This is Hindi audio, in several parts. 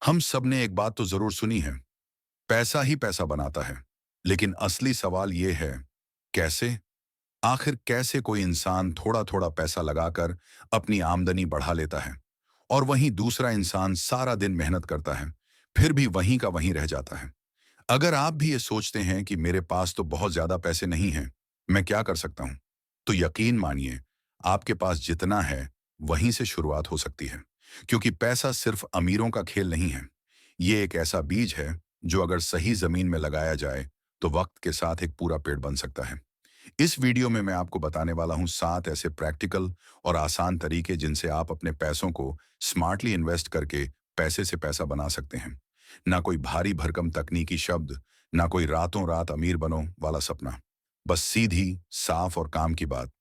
हम सब ने एक बात तो जरूर सुनी है, पैसा ही पैसा बनाता है। लेकिन असली सवाल ये है, कैसे? आखिर कैसे कोई इंसान थोड़ा थोड़ा पैसा लगाकर अपनी आमदनी बढ़ा लेता है और वहीं दूसरा इंसान सारा दिन मेहनत करता है, फिर भी वहीं का वहीं रह जाता है। अगर आप भी ये सोचते हैं कि मेरे पास तो बहुत ज्यादा पैसे नहीं हैं, मैं क्या कर सकता हूं, तो यकीन मानिए, आपके पास जितना है वहीं से शुरुआत हो सकती है। क्योंकि पैसा सिर्फ अमीरों का खेल नहीं है। ये एक ऐसा बीज है जो अगर सही जमीन में लगाया जाए तो वक्त के साथ एक पूरा पेड़ बन सकता है। इस वीडियो में मैं आपको बताने वाला हूं 7 ऐसे प्रैक्टिकल और आसान तरीके जिनसे आप अपने पैसों को स्मार्टली इन्वेस्ट करके पैसे से पैसा बना सकते हैं। ना कोई भारी भरकम तकनीकी शब्द, ना कोई रातों रात अमीर बनो वाला सपना। बस सीधी, साफ और काम की बात।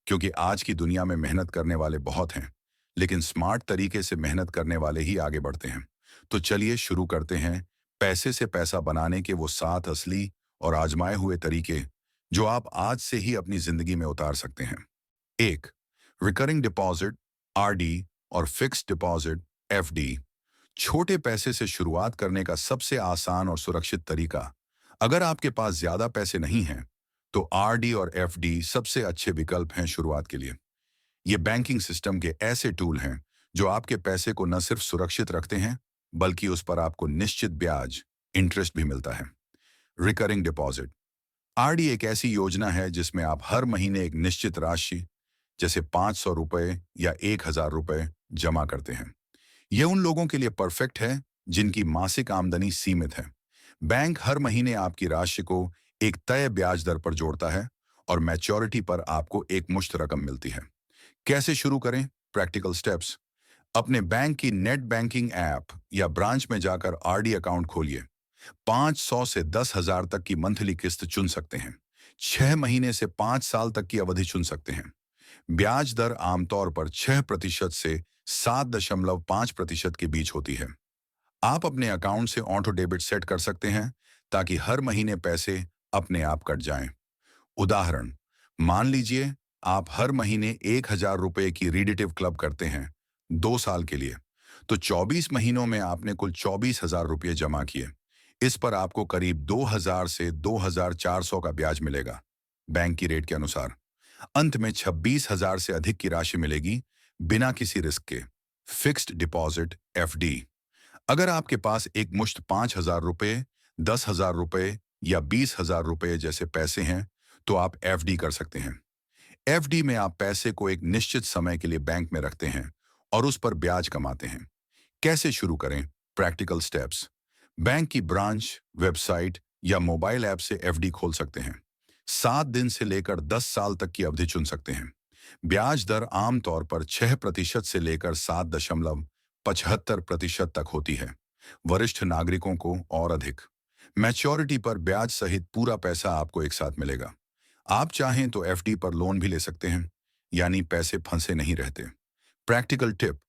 क्योंकि आज की दुनिया में मेहनत करने वाले बहुत हैं, लेकिन स्मार्ट तरीके से मेहनत करने वाले ही आगे बढ़ते हैं। तो चलिए शुरू करते हैं पैसे से पैसा बनाने के वो 7 असली और आजमाए हुए तरीके जो आप आज से ही अपनी जिंदगी में उतार सकते हैं। 1, रिकरिंग डिपॉजिट, आरडी और फिक्स्ड डिपॉजिट, एफडी। छोटे पैसे से शुरुआत करने का सबसे आसान और सुरक्षित तरीका। अगर आपके पास ज्यादा पैसे नहीं हैं, तो आरडी और एफडी सबसे अच्छे विकल्प हैं शुरुआत के लिए। ये बैंकिंग सिस्टम के ऐसे टूल हैं जो आपके पैसे को न सिर्फ सुरक्षित रखते हैं, बल्कि उस पर आपको निश्चित ब्याज, इंटरेस्ट भी मिलता है। रिकरिंग डिपॉजिट, आरडी एक ऐसी योजना है जिसमें आप हर महीने एक निश्चित राशि, जैसे 500 रुपए या 1000 रुपए जमा करते हैं। यह उन लोगों के लिए परफेक्ट है जिनकी मासिक आमदनी सीमित है। बैंक हर महीने आपकी राशि को एक तय ब्याज दर पर जोड़ता है और मैच्योरिटी पर आपको एक मुश्त रकम मिलती है। कैसे शुरू करें? Practical steps. अपने बैंक की नेट बैंकिंग ऐप या ब्रांच में जाकर आरडी अकाउंट खोलिए। 500 से 10,000 तक की मंथली किस्त चुन सकते हैं। 6 महीने से 5 साल तक की अवधि चुन सकते हैं। ब्याज दर आमतौर पर 6% से 7.5% के बीच होती है। आप अपने अकाउंट से ऑटो डेबिट सेट कर सकते हैं ताकि हर महीने पैसे अपने आप कट जाएं। उदाहरण, मान लीजिए आप हर महीने 1,000 रुपए की रीडेटिव क्लब करते हैं 2 साल के लिए, तो 24 महीनों में आपने कुल 24,000 रुपये जमा किए। इस पर आपको करीब 2,000 से 2,400 का ब्याज मिलेगा, बैंक की रेट के अनुसार। अंत में 26,000 से अधिक की राशि मिलेगी बिना किसी रिस्क के। Fixed deposit, FD. अगर आपके पास एक मुश्त 5,000 रुपए, 10,000 रुपए या 20,000 रुपए जैसे पैसे हैं, तो आप एफडी कर सकते हैं। एफडी में आप पैसे को एक निश्चित समय के लिए बैंक में रखते हैं और उस पर ब्याज कमाते हैं। कैसे शुरू करें? Practical steps. बैंक की ब्रांच, वेबसाइट या मोबाइल ऐप से एफडी खोल सकते हैं। 7 दिन से लेकर 10 साल तक की अवधि चुन सकते हैं। ब्याज दर आमतौर पर 6% से लेकर 7.75% तक होती है। वरिष्ठ नागरिकों को और अधिक। मैच्योरिटी पर ब्याज सहित पूरा पैसा आपको एक साथ मिलेगा। आप चाहें तो एफडी पर लोन भी ले सकते हैं, यानी पैसे फंसे नहीं रहते। प्रैक्टिकल टिप,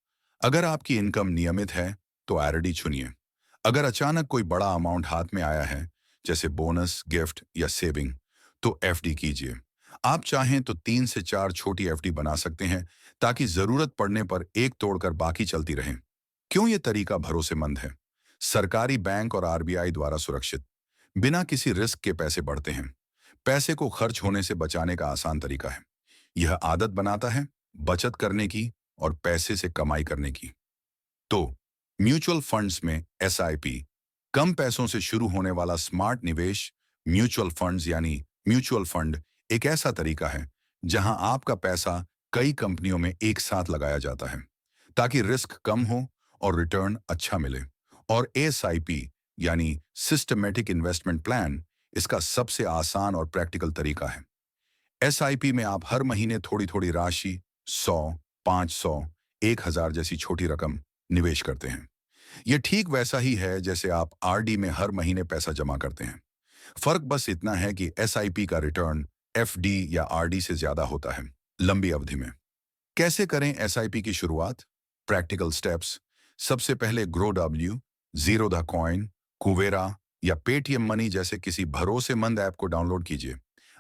अगर आपकी इनकम नियमित है तो आरडी चुनिए। अगर अचानक कोई बड़ा अमाउंट हाथ में आया है, जैसे बोनस, गिफ्ट या सेविंग, तो एफडी कीजिए। आप चाहें तो 3 से 4 छोटी एफडी बना सकते हैं ताकि जरूरत पड़ने पर एक तोड़कर बाकी चलती रहे। क्यों ये तरीका भरोसेमंद है? सरकारी बैंक और आरबीआई द्वारा सुरक्षित, बिना किसी रिस्क के पैसे बढ़ते हैं। पैसे को खर्च होने से बचाने का आसान तरीका है। यह आदत बनाता है बचत करने की और पैसे से कमाई करने की। तो म्यूचुअल फंड्स में एसआईपी, कम पैसों से शुरू होने वाला स्मार्ट निवेश। म्यूचुअल फंड्स यानी म्यूचुअल फंड एक ऐसा तरीका है जहां आपका पैसा कई कंपनियों में एक साथ लगाया जाता है ताकि रिस्क कम हो और रिटर्न अच्छा मिले। और एसआईपी यानी सिस्टमेटिक इन्वेस्टमेंट प्लान इसका सबसे आसान और प्रैक्टिकल तरीका है। एसआईपी में आप हर महीने थोड़ी थोड़ी राशि, 100, 500, 1,000 जैसी छोटी रकम निवेश करते हैं। यह ठीक वैसा ही है जैसे आप आरडी में हर महीने पैसा जमा करते हैं। फर्क बस इतना है कि एसआईपी का रिटर्न एफडी या आरडी से ज्यादा होता है, लंबी अवधि में। कैसे करें एसआईपी की शुरुआत? Practical steps. सबसे पहले grow W, zero the coin, Kuvera या पेटीएम मनी जैसे किसी भरोसेमंद ऐप को डाउनलोड कीजिए।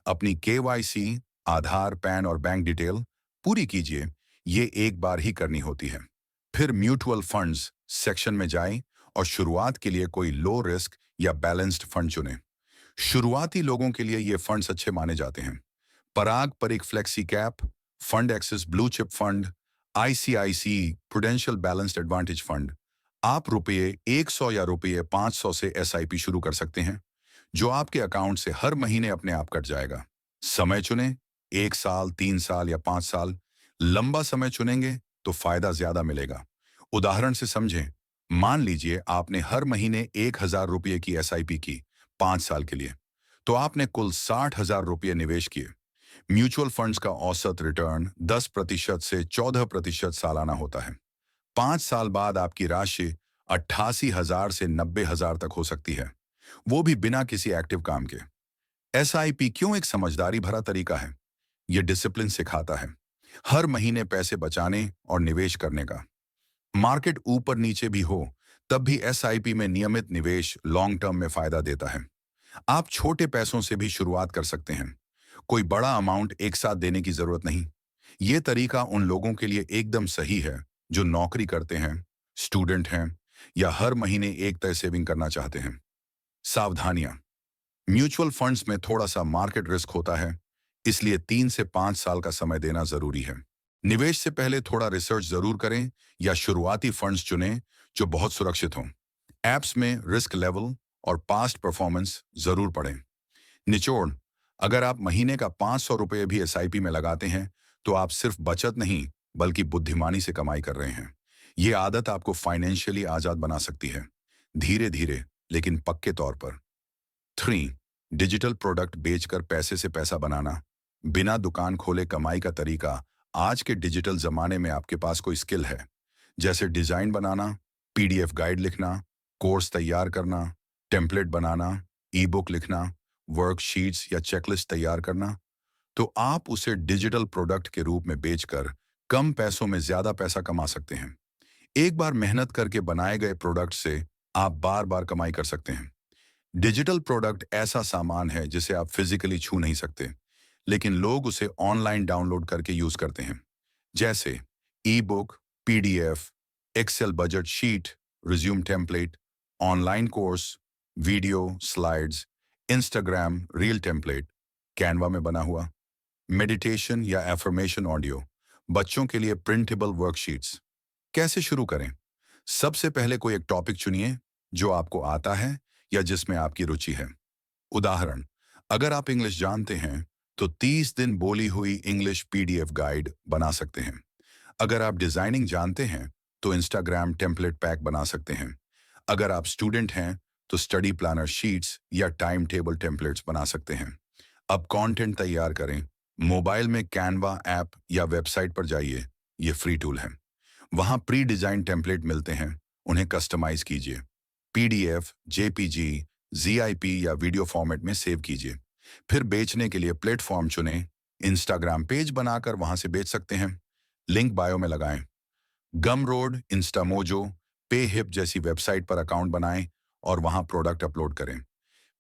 अपनी केवाईसी, आधार, पैन और बैंक डिटेल पूरी कीजिए। ये एक बार ही करनी होती है। फिर म्यूचुअल फंड्स सेक्शन में जाएं और शुरुआत के लिए कोई लो रिस्क या बैलेंस्ड फंड चुनें। शुरुआती लोगों के लिए ये फंड्स अच्छे माने जाते हैं। पराग पर एक flexi cap, fund Axis blue chip fund, ICICI prudential balanced advantage fund. आप रुपये 100 या रुपये 500 से एसआईपी शुरू कर सकते हैं, जो आपके अकाउंट से हर महीने अपने आप कट जाएगा। समय चुनें, 1 साल, 3 साल या 5 साल। लंबा समय चुनेंगे तो फायदा ज्यादा मिलेगा। उदाहरण से समझें, मान लीजिए आपने हर महीने 1,000 रुपये की एसआईपी की 5 साल के लिए, तो आपने कुल 60,000 रुपये निवेश किए। म्यूचुअल फंड्स का औसत रिटर्न 10% से 14% सालाना होता है। 5 साल बाद आपकी राशि 88,000 से 90,000 तक हो सकती है, वो भी बिना किसी एक्टिव काम के। एसआईपी क्यों एक समझदारी भरा तरीका है? यह डिसिप्लिन सिखाता है, हर महीने पैसे बचाने और निवेश करने का। मार्केट ऊपर नीचे भी हो, तब भी एसआईपी में नियमित निवेश लॉन्ग टर्म में फायदा देता है। आप छोटे पैसों से भी शुरुआत कर सकते हैं, कोई बड़ा अमाउंट एक साथ देने की जरूरत नहीं। ये तरीका उन लोगों के लिए एकदम सही है जो नौकरी करते हैं, स्टूडेंट हैं या हर महीने एक तय सेविंग करना चाहते हैं। सावधानियां। म्यूचुअल फंड्स में थोड़ा सा मार्केट रिस्क होता है, इसलिए 3 से 5 साल का समय देना जरूरी है। निवेश से पहले थोड़ा रिसर्च जरूर करें या शुरुआती फंड्स चुनें जो बहुत सुरक्षित हों। एप्स में रिस्क लेवल और पास्ट परफॉर्मेंस जरूर पढ़ें। निचोड़, अगर आप महीने का 500 रुपये भी एसआईपी में लगाते हैं, तो आप सिर्फ बचत नहीं बल्कि बुद्धिमानी से कमाई कर रहे हैं। ये आदत आपको फाइनेंशियली आजाद बना सकती है, धीरे धीरे लेकिन पक्के तौर पर। 3. डिजिटल प्रोडक्ट बेचकर पैसे से पैसा बनाना। बिना दुकान खोले कमाई का तरीका। आज के डिजिटल जमाने में आपके पास कोई स्किल है, जैसे डिजाइन बनाना, पीडीएफ गाइड लिखना, कोर्स तैयार करना, टेम्पलेट बनाना, ई बुक लिखना, वर्कशीट्स या चेकलिस्ट तैयार करना, तो आप उसे डिजिटल प्रोडक्ट के रूप में बेचकर कम पैसों में ज्यादा पैसा कमा सकते हैं। एक बार मेहनत करके बनाए गए प्रोडक्ट से आप बार बार कमाई कर सकते हैं। डिजिटल प्रोडक्ट ऐसा सामान है जिसे आप फिजिकली छू नहीं सकते, लेकिन लोग उसे ऑनलाइन डाउनलोड करके यूज करते हैं, जैसे e book, PDF, Excel budget sheet, resume template, online course, video, slides, Instagram reel template, Canva में बना हुआ, मेडिटेशन या एफर्मेशन ऑडियो, बच्चों के लिए प्रिंटेबल वर्कशीट्स। कैसे शुरू करें? सबसे पहले कोई एक टॉपिक चुनिए जो आपको आता है या जिसमें आपकी रुचि है। उदाहरण, अगर आप इंग्लिश जानते हैं तो 30 दिन बोली हुई इंग्लिश पीडीएफ गाइड बना सकते हैं। अगर आप डिजाइनिंग जानते हैं तो इंस्टाग्राम टेम्पलेट पैक बना सकते हैं। अगर आप स्टूडेंट हैं तो स्टडी प्लानर शीट्स या टाइम टेबल टेम्पलेट्स बना सकते हैं। अब कंटेंट तैयार करें। मोबाइल में कैनवा ऐप या वेबसाइट पर जाइए, ये फ्री टूल है। वहां प्री डिजाइन टेम्पलेट मिलते हैं, उन्हें कस्टमाइज कीजिए। पीडीएफ, जेपीजी, जीआईपी या वीडियो फॉर्मेट में सेव कीजिए। फिर बेचने के लिए प्लेटफॉर्म चुनें। इंस्टाग्राम पेज बनाकर वहां से बेच सकते हैं, लिंक बायो में लगाएं। गमरोड, इंस्टामोजो, पे हिप जैसी वेबसाइट पर अकाउंट बनाएं और वहां प्रोडक्ट अपलोड करें।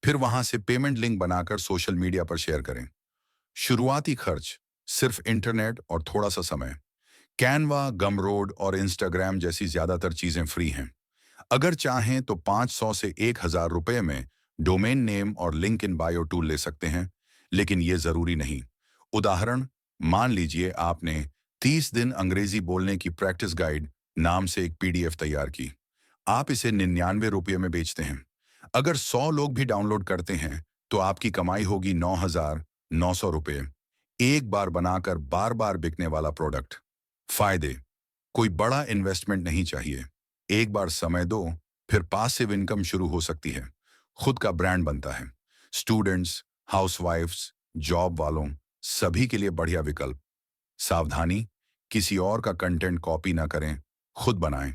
फिर वहां से पेमेंट लिंक बनाकर सोशल मीडिया पर शेयर करें। शुरुआती खर्च सिर्फ इंटरनेट और थोड़ा सा समय। कैनवा, गमरोड और इंस्टाग्राम जैसी ज्यादातर चीजें फ्री हैं। अगर चाहें तो 500 से 1,000 रुपये में डोमेन नेम और लिंक इन बायो टूल ले सकते हैं, लेकिन ये जरूरी नहीं। उदाहरण, मान लीजिए आपने 30 दिन अंग्रेजी बोलने की प्रैक्टिस गाइड नाम से एक पीडीएफ तैयार की। आप इसे 99 रुपये में बेचते हैं। अगर 100 लोग भी डाउनलोड करते हैं तो आपकी कमाई होगी 9,900 रुपये। एक बार बनाकर बार बार बिकने वाला प्रोडक्ट। फायदे, कोई बड़ा इन्वेस्टमेंट नहीं चाहिए। एक बार समय दो, फिर पासिव इनकम शुरू हो सकती है। खुद का ब्रांड बनता है। स्टूडेंट्स, हाउसवाइफ्स, जॉब वालों सभी के लिए बढ़िया विकल्प। सावधानी, किसी और का कंटेंट कॉपी ना करें, खुद बनाएं।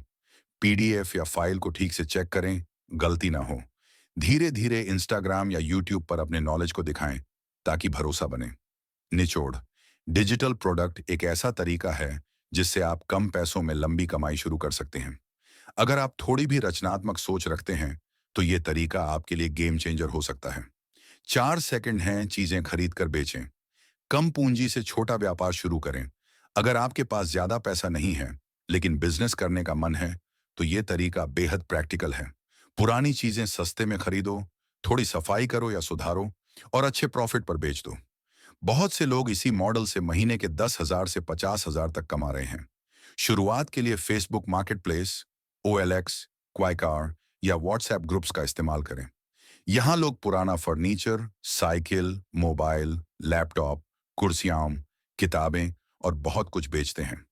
पीडीएफ या फाइल को ठीक से चेक करें, गलती ना हो। धीरे धीरे इंस्टाग्राम या यूट्यूब पर अपने नॉलेज को दिखाएं ताकि भरोसा बने। निचोड़, डिजिटल प्रोडक्ट एक ऐसा तरीका है जिससे आप कम पैसों में लंबी कमाई शुरू कर सकते हैं। अगर आप थोड़ी भी रचनात्मक सोच रखते हैं तो ये तरीका आपके लिए गेम चेंजर हो सकता है। 4 सेकंड हैं चीजें खरीद कर बेचें। कम पूंजी से छोटा व्यापार शुरू करें। अगर आपके पास ज्यादा पैसा नहीं है लेकिन बिजनेस करने का मन है तो ये तरीका बेहद प्रैक्टिकल है। पुरानी चीजें सस्ते में खरीदो, थोड़ी सफाई करो या सुधारो और अच्छे प्रॉफिट पर बेच दो। बहुत से लोग इसी मॉडल से महीने के 10,000 से 50,000 तक कमा रहे हैं। शुरुआत के लिए फेसबुक मार्केटप्लेस, OLX, क्वाइकार या व्हाट्सएप ग्रुप्स का इस्तेमाल करें। यहाँ लोग पुराना फर्नीचर, साइकिल, मोबाइल, लैपटॉप, कुर्सियां, किताबें और बहुत कुछ बेचते हैं।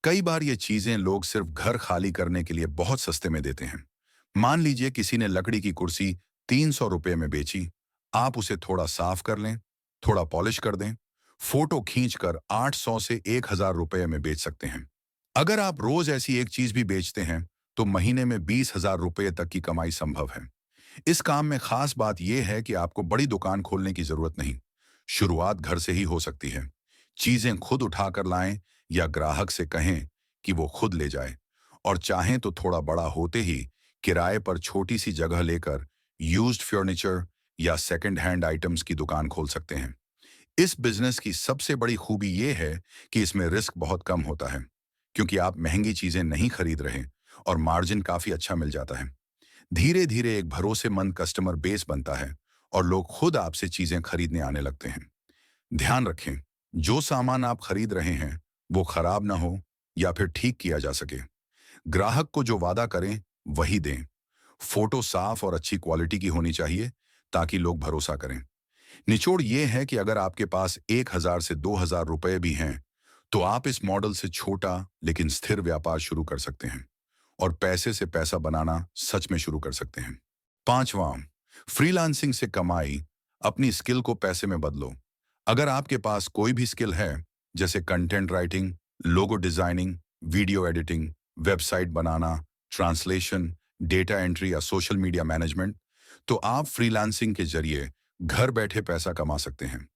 कई बार ये चीजें लोग सिर्फ घर खाली करने के लिए बहुत सस्ते में देते हैं। मान लीजिए किसी ने लकड़ी की कुर्सी 300 रुपये में बेची। आप उसे थोड़ा साफ कर लें, थोड़ा पॉलिश कर दें, फोटो खींचकर 800 से 1,000 रुपये में बेच सकते हैं। अगर आप रोज ऐसी एक चीज भी बेचते हैं तो महीने में 20,000 रुपये तक की कमाई संभव है। इस काम में खास बात यह है कि आपको बड़ी दुकान खोलने की जरूरत नहीं। शुरुआत घर से ही हो सकती है। चीजें खुद उठाकर लाएं या ग्राहक से कहें कि वो खुद ले जाए। और चाहें तो थोड़ा बड़ा होते ही किराए पर छोटी सी जगह लेकर यूज्ड फर्नीचर या सेकंड हैंड आइटम्स की दुकान खोल सकते हैं। इस बिजनेस की सबसे बड़ी खूबी यह है कि इसमें रिस्क बहुत कम होता है, क्योंकि आप महंगी चीजें नहीं खरीद रहे और मार्जिन काफी अच्छा मिल जाता है। धीरे धीरे एक भरोसेमंद कस्टमर बेस बनता है और लोग खुद आपसे चीजें खरीदने आने लगते हैं। ध्यान रखें, जो सामान आप खरीद रहे हैं वो खराब ना हो या फिर ठीक किया जा सके। ग्राहक को जो वादा करें वही दें। फोटो साफ और अच्छी क्वालिटी की होनी चाहिए ताकि लोग भरोसा करें। निचोड़ ये है कि अगर आपके पास 1,000 से 2,000 रुपए भी हैं तो आप इस मॉडल से छोटा लेकिन स्थिर व्यापार शुरू कर सकते हैं और पैसे से पैसा बनाना सच में शुरू कर सकते हैं। पांचवां, फ्रीलांसिंग से कमाई। अपनी स्किल को पैसे में बदलो। अगर आपके पास कोई भी स्किल है, जैसे content writing, logo designing, video editing, website बनाना, ट्रांसलेशन, डेटा एंट्री या सोशल मीडिया मैनेजमेंट, तो आप फ्रीलांसिंग के जरिए घर बैठे पैसा कमा सकते हैं।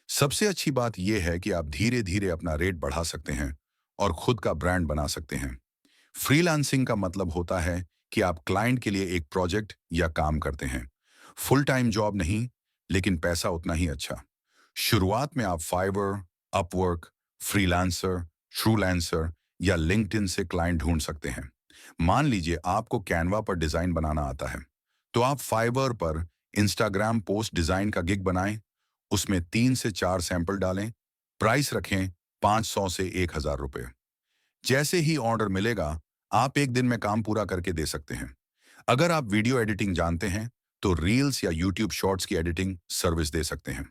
सबसे अच्छी बात यह है कि आप धीरे धीरे अपना रेट बढ़ा सकते हैं और खुद का ब्रांड बना सकते हैं। फ्रीलांसिंग का मतलब होता है कि आप क्लाइंट के लिए एक प्रोजेक्ट या काम करते हैं। फुल टाइम जॉब नहीं, लेकिन पैसा उतना ही अच्छा। शुरुआत में आप फाइवर, अपवर्क, फ्रीलांसर, ट्रूलैंसर या लिंक्डइन से क्लाइंट ढूंढ सकते हैं। मान लीजिए आपको कैनवा पर डिजाइन बनाना आता है, तो आप फाइवर पर इंस्टाग्राम पोस्ट डिजाइन का गिग बनाएं, उसमें 3 से 4 सैंपल डालें, प्राइस रखें 500 से 1,000 रुपये। जैसे ही ऑर्डर मिलेगा, आप एक दिन में काम पूरा करके दे सकते हैं। अगर आप वीडियो एडिटिंग जानते हैं तो रील्स या यूट्यूब शॉर्ट्स की एडिटिंग सर्विस दे सकते हैं।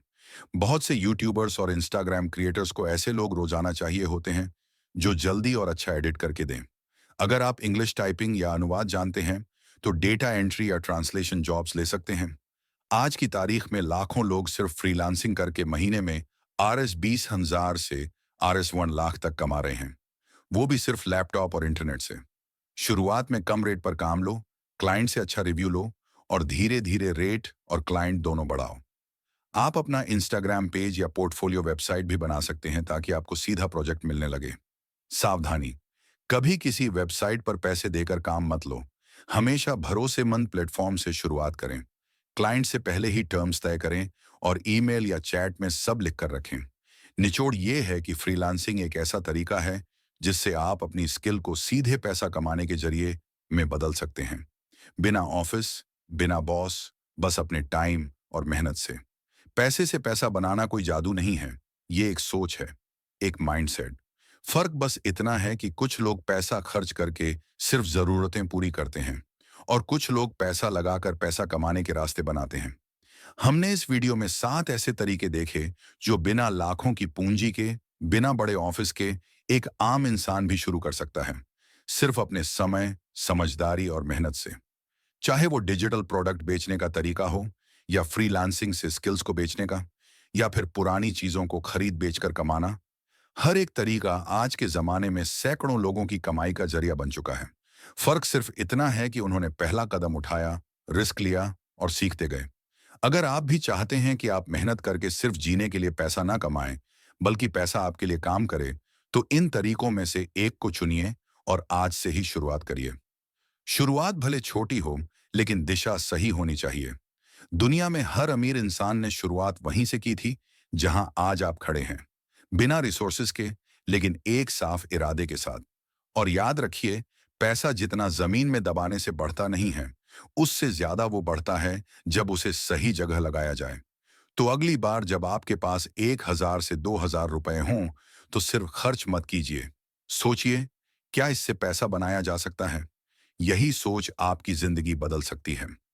बहुत से यूट्यूबर्स और इंस्टाग्राम क्रिएटर्स को ऐसे लोग रोजाना चाहिए होते हैं जो जल्दी और अच्छा एडिट करके दें। अगर आप इंग्लिश टाइपिंग या अनुवाद जानते हैं तो डेटा एंट्री या ट्रांसलेशन जॉब्स ले सकते हैं। आज की तारीख में लाखों लोग सिर्फ फ्रीलांसिंग करके महीने में RS 20,000 से RS 1 लाख तक कमा रहे हैं, वो भी सिर्फ लैपटॉप और इंटरनेट से। शुरुआत में कम रेट पर काम लो, क्लाइंट से अच्छा रिव्यू लो और धीरे धीरे रेट और क्लाइंट दोनों बढ़ाओ। आप अपना इंस्टाग्राम पेज या पोर्टफोलियो वेबसाइट भी बना सकते हैं ताकि आपको सीधा प्रोजेक्ट मिलने लगे। सावधानी, कभी किसी वेबसाइट पर पैसे देकर काम मत लो। हमेशा भरोसेमंद प्लेटफॉर्म से शुरुआत करें। क्लाइंट से पहले ही टर्म्स तय करें और ईमेल या चैट में सब लिख कर रखें। निचोड़ ये है कि फ्रीलांसिंग एक ऐसा तरीका है जिससे आप अपनी स्किल को सीधे पैसा कमाने के जरिए में बदल सकते हैं। बिना ऑफिस, बिना बॉस, बस अपने टाइम और मेहनत से। पैसे से पैसा बनाना कोई जादू नहीं है, ये एक सोच है, एक माइंडसेट। फर्क बस इतना है कि कुछ लोग पैसा खर्च करके सिर्फ जरूरतें पूरी करते हैं और कुछ लोग पैसा लगाकर पैसा कमाने के रास्ते बनाते हैं। हमने इस वीडियो में 7 ऐसे तरीके देखे जो बिना लाखों की पूंजी के, बिना बड़े ऑफिस के, एक आम इंसान भी शुरू कर सकता है, सिर्फ अपने समय, समझदारी और मेहनत से। चाहे वो डिजिटल प्रोडक्ट बेचने का तरीका हो या फ्रीलांसिंग से स्किल्स को बेचने का, या फिर पुरानी चीजों को खरीद बेचकर कमाना, हर एक तरीका आज के जमाने में सैकड़ों लोगों की कमाई का जरिया बन चुका है। फर्क सिर्फ इतना है कि उन्होंने पहला कदम उठाया, रिस्क लिया और सीखते गए। अगर आप भी चाहते हैं कि आप मेहनत करके सिर्फ जीने के लिए पैसा ना कमाएं, बल्कि पैसा आपके लिए काम करे, तो इन तरीकों में से एक को चुनिए और आज से ही शुरुआत करिए। शुरुआत भले छोटी हो, लेकिन दिशा सही होनी चाहिए। दुनिया में हर अमीर इंसान ने शुरुआत वहीं से की थी जहां आज आप खड़े हैं, बिना रिसोर्सेज के, लेकिन एक साफ इरादे के साथ। और याद रखिए, पैसा जितना जमीन में दबाने से बढ़ता नहीं है, उससे ज्यादा वो बढ़ता है जब उसे सही जगह लगाया जाए। तो अगली बार जब आपके पास 1,000 से 2,000 रुपए हों, तो सिर्फ खर्च मत कीजिए। सोचिए, क्या इससे पैसा बनाया जा सकता है? यही सोच आपकी जिंदगी बदल सकती है।